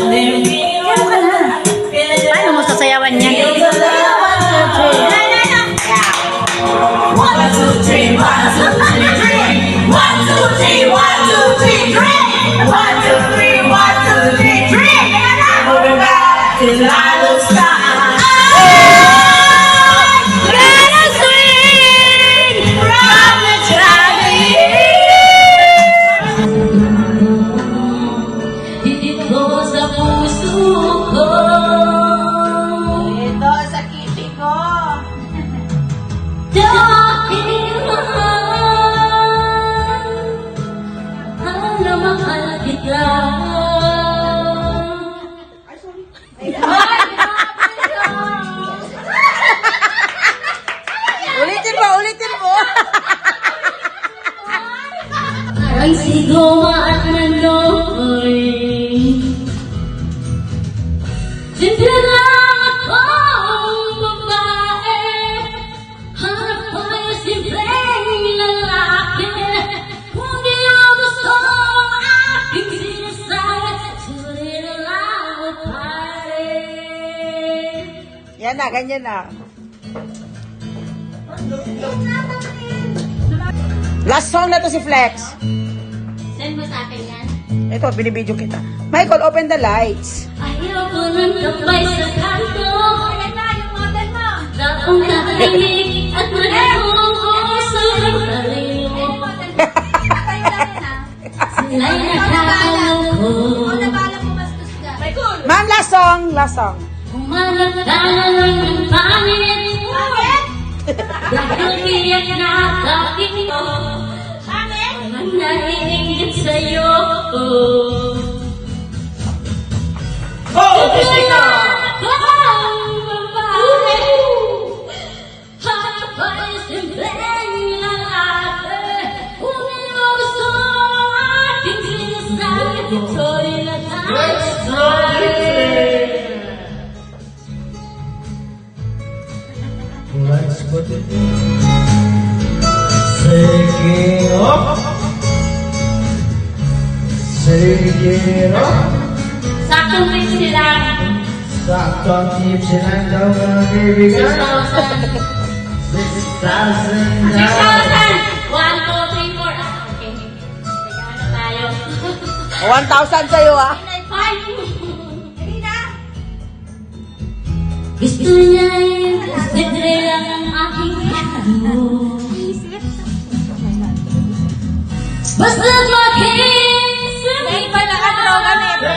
ka na. Paano mo sasayawan yan? 1, 2, 3, 1, 2, 3, 1, 2, 3, 1, 2, 3, 1, 2, 3, 3. Moving back till I look sky. Ulitin mo. Ang sigoma at nanoy. Simple lang akong babae. Hanap ko yung simpleng lalaki. Kung di mo gusto ang aking sinasabi, sulit lang pare. Yan na, ganyan na. Last song na to si Flex. Send mo sa akin yan. Ito, binibidyo kita. Michael, open the lights. Ayoko nang kapay sa kanto. Ayan na, yung model mo. Taong nakahinig at nag-uuso ng taliyo. Sila'y nakakaloko. Ma'am, last song. Last song. Umanap ka na lang ng pangit. Dahil kiyak na aking ko. Ang nahihingit sa'yo. Oh, Jessica! Let's put it in. Shaking up. Shaking up. Saktong trip sila. Saktong tip silang daw mga kaibigan. 6,000 6,000! 1, 2, 3, 4. Okay. Kaya na tayo. 1,000 sa'yo, ah. Gusto niya yung libre lang ang aking ano. Basta mag-isip. Dahil pa nakadroga na ito.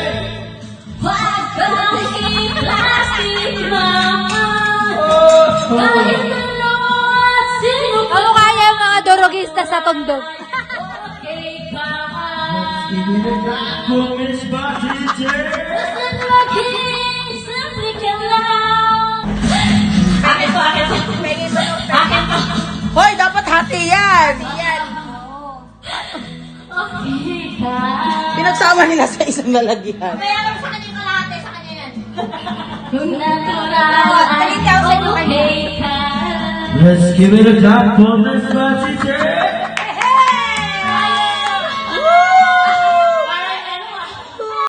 Huwag kang i-plastic, mama. Kahit ano at sino pa. Ano kaya yung mga dorogista sa tundog? Okay ka. Give me the back for Miss Bati J. Basta mag-isip ka lang. Akin po. Akin po. Hoy, dapat hati yan. Okay ka. Pinagsama nila sa isang lalagyan. Kaya sa kanya kalahati, sa kanya yan. Kung natural ay okay ka. Let's give it a clap for Miss Bati J.